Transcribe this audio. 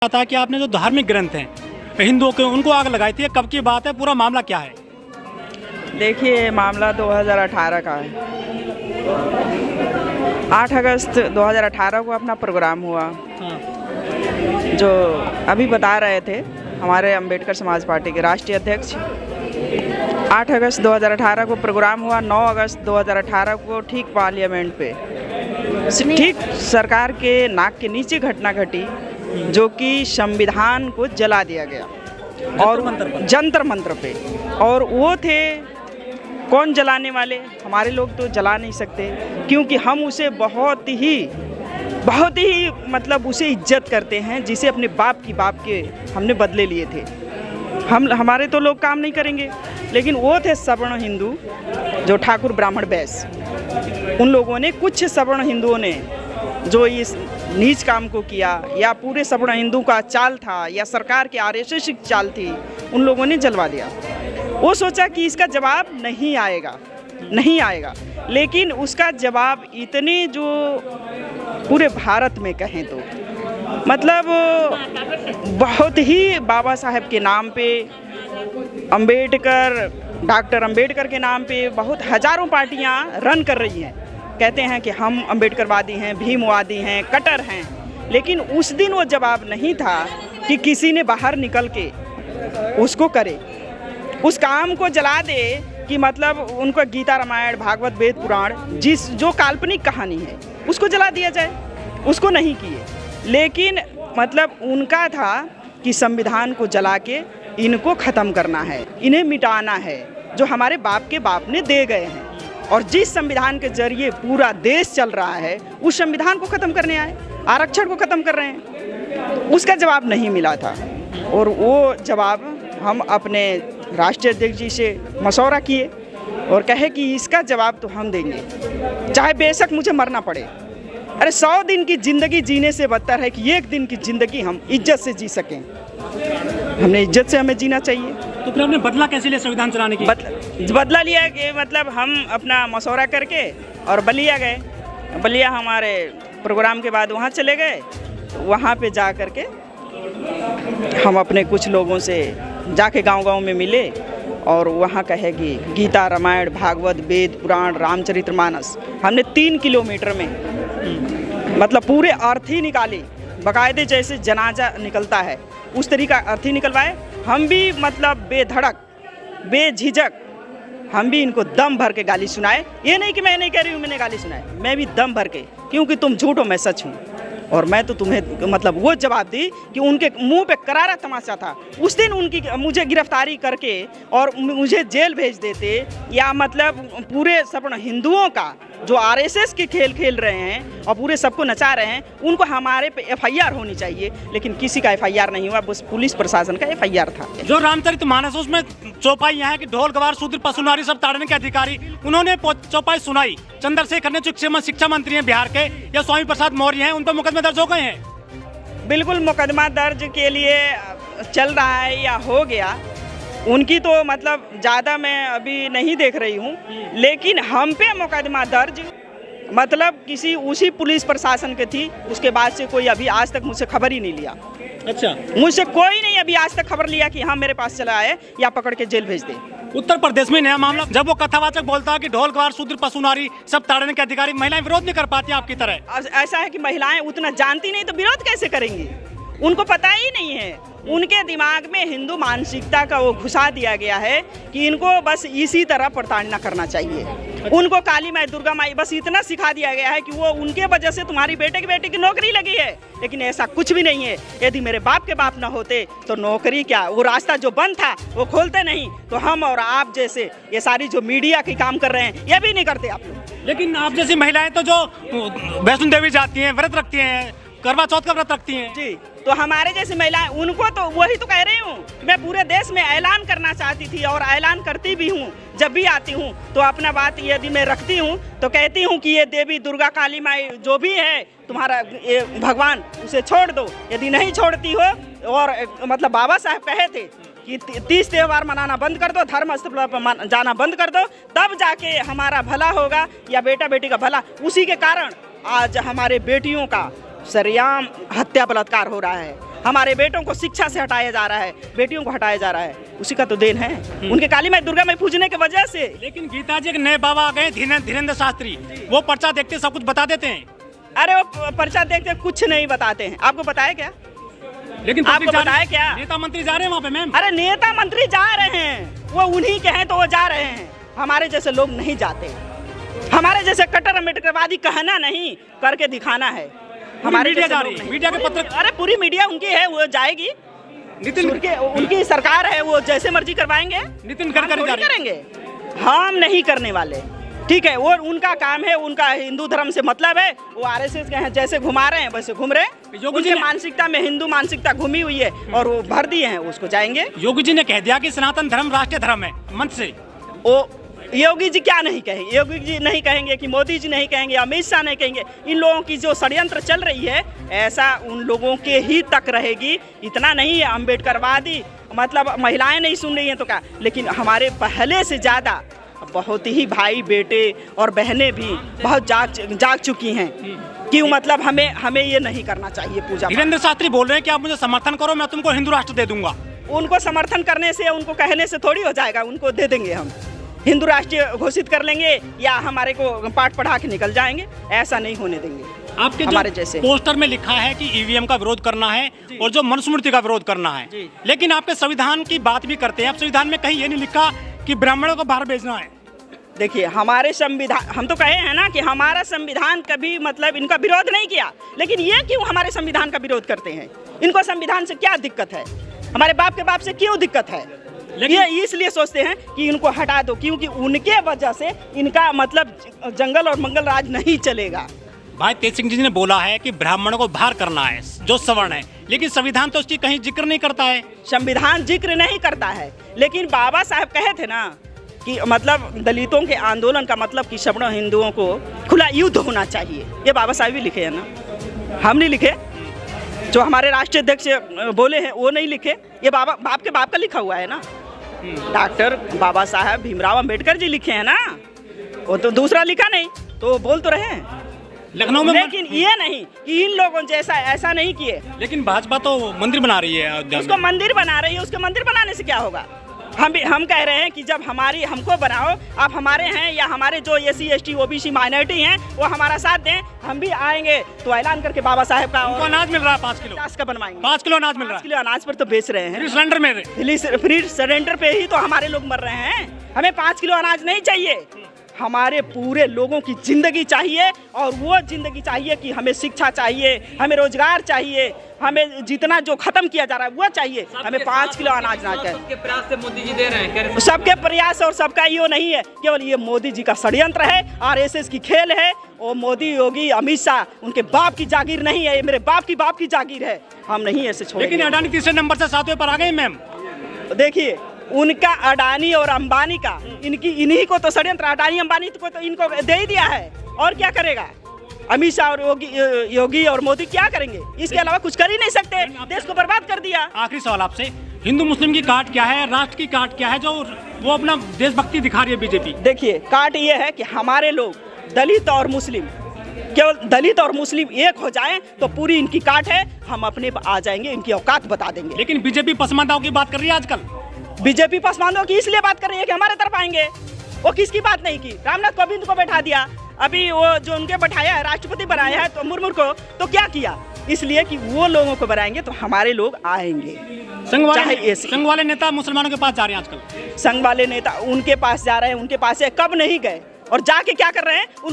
था कि आपने जो धार्मिक ग्रंथ हैं हिंदुओं के उनको आग लगाई थी, कब की बात है, पूरा मामला क्या है? देखिए, मामला 2018 का है। 8 अगस्त 2018 को अपना प्रोग्राम हुआ। हाँ। जो अभी बता रहे थे हमारे अंबेडकर समाज पार्टी के राष्ट्रीय अध्यक्ष, 8 अगस्त 2018 को प्रोग्राम हुआ। 9 अगस्त 2018 को ठीक पार्लियामेंट पे ठीक सरकार के नाक के नीचे घटना घटी, जो कि संविधान को जला दिया गया और जंतर मंतर पे। और वो थे कौन जलाने वाले? हमारे लोग तो जला नहीं सकते, क्योंकि हम उसे बहुत ही मतलब उसे इज्जत करते हैं, जिसे अपने बाप के हमने बदले लिए थे। हमारे तो लोग काम नहीं करेंगे, लेकिन वो थे सवर्ण हिंदू, जो ठाकुर ब्राह्मण वैश्य। उन लोगों ने, कुछ सवर्ण हिंदुओं ने जो इस नीच काम को किया, या पूरे सवर्ण हिंदू का चाल था, या सरकार के आरएसएस की चाल थी, उन लोगों ने जलवा दिया। वो सोचा कि इसका जवाब नहीं आएगा, लेकिन उसका जवाब इतने जो पूरे भारत में कहें तो मतलब बहुत ही बाबा साहेब के नाम पे, डॉक्टर अंबेडकर के नाम पे बहुत हजारों पार्टियां रन कर रही हैं। कहते हैं कि हम अंबेडकरवादी हैं, भीमवादी हैं, कट्टर हैं, लेकिन उस दिन वो जवाब नहीं था कि किसी ने बाहर निकल के उसको करे, उस काम को जला दे कि मतलब उनको गीता रामायण भागवत वेद पुराण जो काल्पनिक कहानी है उसको जला दिया जाए। उसको नहीं किए, लेकिन मतलब उनका था कि संविधान को जला के इनको ख़त्म करना है, इन्हें मिटाना है, जो हमारे बाप के बाप ने दे गए हैं। और जिस संविधान के जरिए पूरा देश चल रहा है, उस संविधान को ख़त्म करने आए, आरक्षण को ख़त्म कर रहे हैं। उसका जवाब नहीं मिला था, और वो जवाब हम अपने राष्ट्रीय अध्यक्ष जी से मशवरा किए और कहे कि इसका जवाब तो हम देंगे, चाहे बेशक मुझे मरना पड़े। अरे 100 दिन की ज़िंदगी जीने से बदतर है कि 1 दिन की ज़िंदगी हम इज्जत से जी सकें। हमने इज्जत से हमें जीना चाहिए। तो फिर आपने बदला कैसे लिया संविधान चलाने की? बदला लिया कि मतलब हम अपना मशवरा करके और बलिया गए। बलिया हमारे प्रोग्राम के बाद वहाँ चले गए। वहाँ पे जा कर के हम अपने कुछ लोगों से जाके गांव-गांव में मिले और वहाँ कहे कि गीता रामायण भागवत वेद पुराण रामचरितमानस हमने 3 किलोमीटर में मतलब पूरे अर्थी निकाली, बाकायदे जैसे जनाजा निकलता है उस तरीका अर्थी निकलवाए। हम भी मतलब बेधड़क बेझिझक हम भी इनको दम भर के गाली सुनाए। ये नहीं कि मैं नहीं कह रही हूँ मैंने गाली सुनाए, मैं भी दम भर के, क्योंकि तुम झूठ हो मैं सच हूँ। और मैं तो तुम्हें मतलब वो जवाब दी कि उनके मुंह पे करारा तमाचा था। उस दिन उनकी मुझे गिरफ्तारी करके और मुझे जेल भेज देते, या मतलब पूरे सवर्ण हिंदुओं का जो आरएसएस के खेल खेल रहे हैं और पूरे सबको नचा रहे हैं, उनको हमारे पे एफआईआर होनी चाहिए, लेकिन किसी का एफआईआर नहीं हुआ, बस पुलिस प्रशासन का एफआईआर था। जो रामचरितमानस उसमें चौपाई यहाँ की ढोल गवार शूद्र पशुनारी सब ताड़ने के अधिकारी, उन्होंने चौपाई सुनाई। चंद्रशेखर ने जो शिक्षा मंत्री हैं बिहार के, या स्वामी प्रसाद मौर्य हैं, उन पर मुकदमे दर्ज हो गए हैं। बिल्कुल, मुकदमा दर्ज के लिए चल रहा है या हो गया। उनकी तो मतलब ज़्यादा मैं अभी नहीं देख रही हूँ, लेकिन हम पे मुकदमा दर्ज मतलब किसी उसी पुलिस प्रशासन के थी। उसके बाद से कोई अभी आज तक मुझसे खबर ही नहीं लिया। अच्छा, मुझसे कोई नहीं अभी आज तक खबर लिया कि हाँ मेरे पास चला आए या पकड़ के जेल भेज दे। उत्तर प्रदेश में नया मामला, जब वो कथावाचक बोलता है कि ढोल गवार शूद्र पशुनारी सब ताड़ने के अधिकारी, महिलाएं विरोध नहीं कर पाती आपकी तरह। ऐसा है कि महिलाएं उतना जानती नहीं तो विरोध कैसे करेंगी? उनको पता ही नहीं है। उनके दिमाग में हिंदू मानसिकता का वो घुसा दिया गया है कि इनको बस इसी तरह प्रताड़ना करना चाहिए। उनको काली माई दुर्गा माई बस इतना सिखा दिया गया है कि वो उनके वजह से तुम्हारी बेटे की नौकरी लगी है, लेकिन ऐसा कुछ भी नहीं है। यदि मेरे बाप के बाप ना होते तो नौकरी क्या, वो रास्ता जो बंद था वो खोलते नहीं, तो हम और आप जैसे ये सारी जो मीडिया की काम कर रहे हैं ये भी नहीं करते आप लोग। लेकिन आप जैसी महिलाएं तो जो वैष्णो देवी जाती हैं, व्रत रखती हैं, करवा चौथ का व्रत रखती हैं जी, तो हमारे जैसे महिलाएं, उनको तो वही तो कह रही हूँ। मैं पूरे देश में ऐलान करना चाहती थी और ऐलान करती भी हूँ। जब भी आती हूँ तो अपना बात यदि मैं रखती हूँ तो कहती हूँ कि ये देवी दुर्गा काली माई जो भी है तुम्हारा ये भगवान, उसे छोड़ दो। यदि नहीं छोड़ती हो, और मतलब बाबा साहब कहे थे कि 30 त्यौहार मनाना बंद कर दो, धर्म स्थल पर जाना बंद कर दो, तब जाके हमारा भला होगा या बेटा बेटी का भला। उसी के कारण आज हमारे बेटियों का सरेआम हत्या बलात्कार हो रहा है, हमारे बेटों को शिक्षा से हटाया जा रहा है, बेटियों को हटाया जा रहा है, उसी का तो देन है उनके काली माई दुर्गा माई पूजने की वजह से। लेकिन गीता जी के नए बाबा आ गए धीरेन्द्र शास्त्री, वो पर्चा देखते सब कुछ बता देते हैं। अरे वो पर्चा देखते कुछ नहीं बताते हैं, आपको बताया क्या? लेकिन आपको बताया क्या? नेता मंत्री जा रहे हैं वहाँ पे मैम। अरे नेता मंत्री जा रहे हैं, वो उन्हीं के हैं तो वो जा रहे हैं, हमारे जैसे लोग नहीं जाते, हमारे जैसे कट्टर अम्बेडकरवादी कहना नहीं करके दिखाना है। हमारे मीडिया जा रही है, मीडिया के पत्र, अरे पूरी मीडिया उनकी है, वो जाएगी, नितिन उनकी सरकार है, वो जैसे मर्जी करवाएंगे। नितिन गडकरी जा रहे हैं। करेंगे, हम नहीं करने वाले, ठीक है, वो उनका काम है, उनका हिंदू धर्म से मतलब है, वो आरएसएस के हैं, जैसे घुमा रहे हैं वैसे घूम रहे हैं, उनकी मानसिकता में हिंदू मानसिकता घूमी हुई है और वो भर दिए हैं, उसको जाएंगे। योगी जी ने कह दिया कि सनातन धर्म राष्ट्रीय धर्म है मंच से। वो योगी जी क्या नहीं कहेंगे, योगी जी नहीं कहेंगे कि मोदी जी नहीं कहेंगे, अमित शाह नहीं कहेंगे, इन लोगों की जो षड्यंत्र चल रही है ऐसा उन लोगों के ही तक रहेगी, इतना नहीं है अम्बेडकरवादी मतलब महिलाएं नहीं सुन रही हैं तो क्या, लेकिन हमारे पहले से ज़्यादा बहुत ही भाई बेटे और बहनें भी बहुत जाग चुकी हैं कि मतलब हमें ये नहीं करना चाहिए पूजा। धीरेन्द्र शास्त्री बोल रहे हैं कि आप मुझे समर्थन करो, मैं तुमको हिंदू राष्ट्र दे दूंगा। उनको समर्थन करने से, उनको कहने से थोड़ी हो जाएगा, उनको दे देंगे हम, हिंदू राष्ट्रीय घोषित कर लेंगे या हमारे को पाठ पढ़ा के निकल जाएंगे, ऐसा नहीं होने देंगे। आपके हमारे जैसे पोस्टर में लिखा है कि ईवीएम का विरोध करना है और जो मनुस्मृति का विरोध करना है, लेकिन आपके संविधान की बात भी करते हैं, आप संविधान में कहीं ये नहीं लिखा कि ब्राह्मणों को बाहर भेजना है। देखिए हमारे संविधान, हम तो कहे हैं ना कि हमारा संविधान कभी मतलब इनका विरोध नहीं किया, लेकिन ये क्यों हमारे संविधान का विरोध करते हैं? इनको संविधान से क्या दिक्कत है? हमारे बाप के बाप से क्यों दिक्कत है? ये इसलिए सोचते हैं कि इनको हटा दो, क्योंकि उनके वजह से इनका मतलब जंगल और मंगल राज नहीं चलेगा। भाई तेज सिंह जी ने बोला है कि ब्राह्मणों को बाहर करना है जो सवर्ण है, लेकिन संविधान तो उसकी कहीं जिक्र नहीं करता है। संविधान जिक्र नहीं करता है, लेकिन बाबा साहब कहे थे ना कि मतलब दलितों के आंदोलन का मतलब कि सवर्ण हिंदुओं को खुला युद्ध होना चाहिए, ये बाबा साहब भी लिखे हैं ना, हम नहीं लिखे, जो हमारे राष्ट्रीय अध्यक्ष बोले हैं वो नहीं लिखे, ये बाप के बाप का लिखा हुआ है ना, डॉक्टर बाबा साहब भीमराव अंबेडकर जी लिखे हैं ना, वो तो दूसरा लिखा नहीं, तो बोल तो रहे हैं लखनऊ में। लेकिन ये नहीं कि इन लोगों जैसा ऐसा नहीं किए। लेकिन भाजपा तो मंदिर बना रही है, उसको मंदिर बना रही है, उसके मंदिर बनाने से क्या होगा? हम कह रहे हैं कि जब हमको बनाओ, आप हमारे हैं या हमारे जो SC ST OBC माइनॉरिटी हैं वो हमारा साथ दें, हम भी आएंगे तो ऐलान करके बाबा साहब का अनाज मिल रहा है 5 किलो, 50 का बनवाएंगे। 5 किलो अनाज मिल रहा है, 5 किलो अनाज पर तो बेच रहे हैं, सिलेंडर में फ्री सिलेंडर पे ही तो हमारे लोग मर रहे हैं। हमें 5 किलो अनाज नहीं चाहिए, हमारे पूरे लोगों की जिंदगी चाहिए, और वो जिंदगी चाहिए कि हमें शिक्षा चाहिए, हमें रोजगार चाहिए, हमें जितना जो खत्म किया जा रहा है वो चाहिए, हमें 5 किलो अनाज ना चाहिए। सबके प्रयास से मोदी जी दे रहे हैं, सबके प्रयास और सबका यो नहीं है, केवल ये मोदी जी का षड्यंत्र है, RSS की खेल है, और मोदी योगी अमित शाह उनके बाप की जागीर नहीं है, ये मेरे बाप की जागीर है, हम नहीं ऐसे छोड़ेंगे। लेकिन अडानी तीसरे नंबर से 7वें पर आ गए मैम। देखिए उनका अडानी और अंबानी का इन्हीं को तो षड्यंत्र, अडानी अंबानी को तो इनको दे ही दिया है, और क्या करेगा अमित शाह और योगी और मोदी क्या करेंगे? इसके अलावा कुछ कर ही नहीं सकते, देश को बर्बाद कर दिया। आखिरी सवाल आपसे, हिंदू मुस्लिम की काट क्या है, राष्ट्र की काट क्या है जो वो अपना देशभक्ति दिखा रही है बीजेपी? देखिए काट ये है कि हमारे लोग दलित और मुस्लिम, केवल दलित और मुस्लिम एक हो जाएं तो पूरी इनकी काट है, हम अपने आ जाएंगे, इनकी औकात बता देंगे। लेकिन बीजेपी पसमानदाओं की बात कर रही है आजकल। बीजेपी पसमानदाओं की इसलिए बात कर रही है कि हमारे तरफ आएंगे, वो किसकी बात नहीं की? रामनाथ कोविंद को बैठा दिया, अभी वो जो उनके बैठाया है राष्ट्रपति बनाया है तो मुर्मू को, तो क्या किया? इसलिए कि वो लोगों को बनाएंगे तो हमारे लोग आएंगे। संघ वाले नेता मुसलमानों के पास जा रहे हैं आजकल, संघ वाले नेता उनके पास जा रहे हैं, उनके पास से कब नहीं गए, और जाके क्या कर रहे हैं?